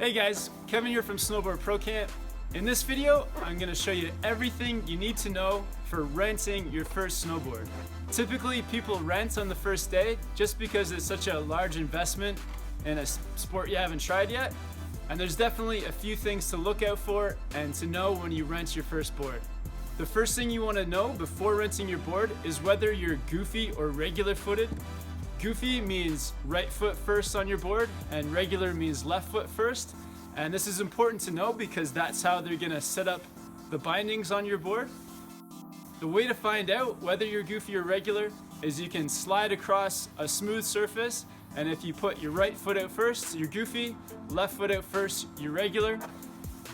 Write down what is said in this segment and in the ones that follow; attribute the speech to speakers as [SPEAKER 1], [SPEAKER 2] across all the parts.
[SPEAKER 1] Hey guys, Kevin here from SnowboardProCamp. In this video, I'm going to show you everything you need to know for renting your first snowboard. Typically, people rent on the first day just because it's such a large investment in a sport you haven't tried yet. And there's definitely a few things to look out for and to know when you rent your first board. The first thing you want to know before renting your board is whether you're goofy or regular footed. Goofy means right foot first on your board and regular means left foot first. And this is important to know because that's how they're gonna set up the bindings on your board. The way to find out whether you're goofy or regular is you can slide across a smooth surface, and if you put your right foot out first, you're goofy, left foot out first, you're regular.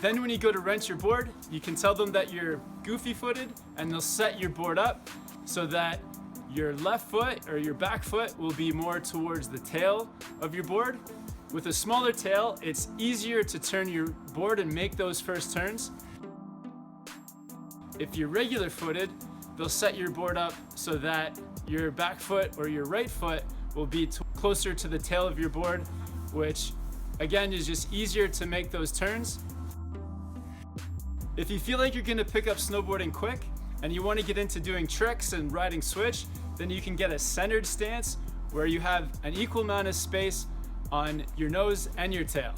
[SPEAKER 1] Then when you go to rent your board, you can tell them that you're goofy footed and they'll set your board up so that your left foot or your back foot will be more towards the tail of your board. With a smaller tail, it's easier to turn your board and make those first turns. If you're regular footed, they'll set your board up so that your back foot or your right foot will be closer to the tail of your board, which again is just easier to make those turns. If you feel like you're gonna pick up snowboarding quick and you wanna get into doing tricks and riding switch, then you can get a centered stance where you have an equal amount of space on your nose and your tail.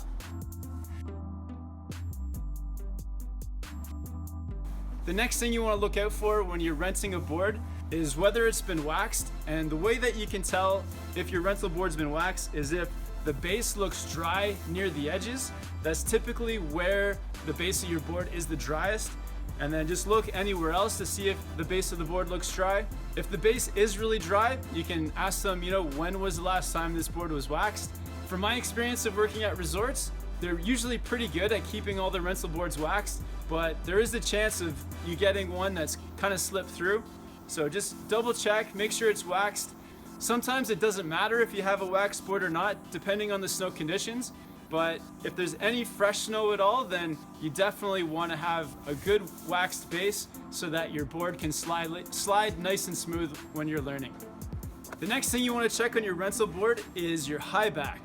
[SPEAKER 1] The next thing you want to look out for when you're renting a board is whether it's been waxed, and the way that you can tell if your rental board's been waxed is if the base looks dry near the edges. That's typically where the base of your board is the driest. And then just look anywhere else to see if the base of the board looks dry. If the base is really dry, you can ask them, when was the last time this board was waxed? From my experience of working at resorts, they're usually pretty good at keeping all the rental boards waxed, but there is the chance of you getting one that's kind of slipped through. So just double check, make sure it's waxed. Sometimes it doesn't matter if you have a waxed board or not, depending on the snow conditions. But if there's any fresh snow at all, then you definitely want to have a good waxed base so that your board can slide nice and smooth when you're learning. The next thing you want to check on your rental board is your high back.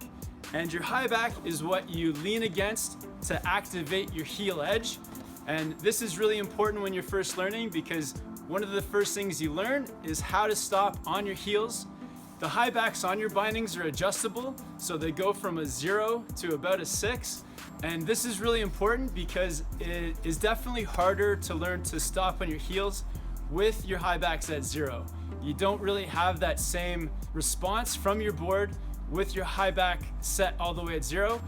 [SPEAKER 1] And your high back is what you lean against to activate your heel edge. And this is really important when you're first learning because one of the first things you learn is how to stop on your heels. The high backs on your bindings are adjustable, so they go from a 0 to about a 6. And this is really important because it is definitely harder to learn to stop on your heels with your high backs at 0. You don't really have that same response from your board with your high back set all the way at 0.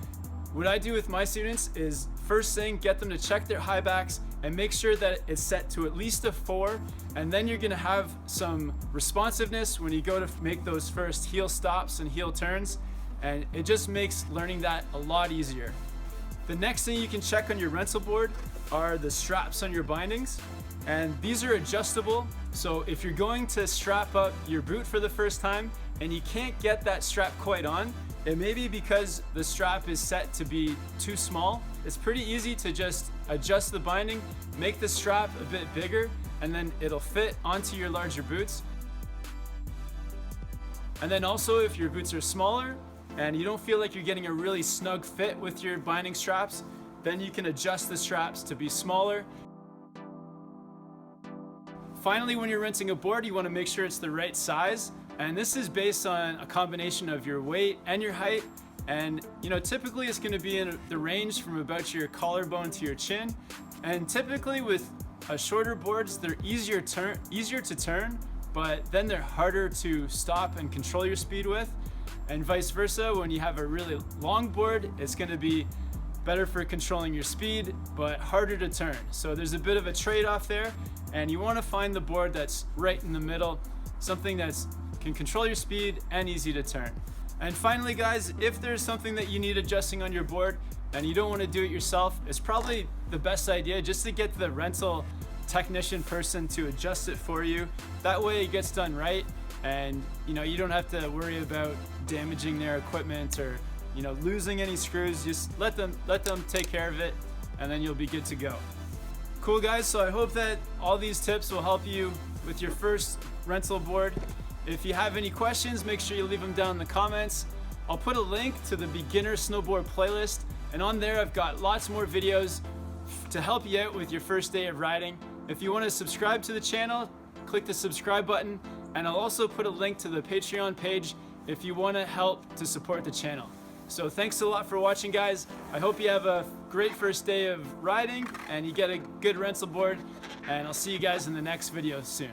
[SPEAKER 1] What I do with my students is first thing, get them to check their high backs and make sure that it's set to at least a 4, and then you're gonna have some responsiveness when you go to make those first heel stops and heel turns, and it just makes learning that a lot easier. The next thing you can check on your rental board are the straps on your bindings, and these are adjustable. So if you're going to strap up your boot for the first time and you can't get that strap quite on, it may be because the strap is set to be too small. It's pretty easy to just adjust the binding, make the strap a bit bigger, and then it'll fit onto your larger boots. And then also if your boots are smaller and you don't feel like you're getting a really snug fit with your binding straps, then you can adjust the straps to be smaller. Finally, when you're renting a board, you want to make sure it's the right size. And this is based on a combination of your weight and your height. And typically it's going to be in the range from about your collarbone to your chin. And typically with shorter boards, they're easier to turn, but then they're harder to stop and control your speed with. And vice versa, when you have a really long board, it's going to be better for controlling your speed, but harder to turn. So there's a bit of a trade-off there, and you want to find the board that's right in the middle, something that's can control your speed and easy to turn. And finally guys, if there's something that you need adjusting on your board and you don't want to do it yourself, it's probably the best idea just to get the rental technician person to adjust it for you. That way it gets done right, and you don't have to worry about damaging their equipment or losing any screws. Just let them take care of it, and then you'll be good to go. Cool guys, so I hope that all these tips will help you with your first rental board. If you have any questions, make sure you leave them down in the comments. I'll put a link to the beginner snowboard playlist And on there, I've got lots more videos to help you out with your first day of riding. If you want to subscribe to the channel, click the subscribe button, and I'll also put a link to the Patreon page if you want to help to support the channel. So thanks a lot for watching, guys. I hope you have a great first day of riding and you get a good rental board, and I'll see you guys in the next video soon.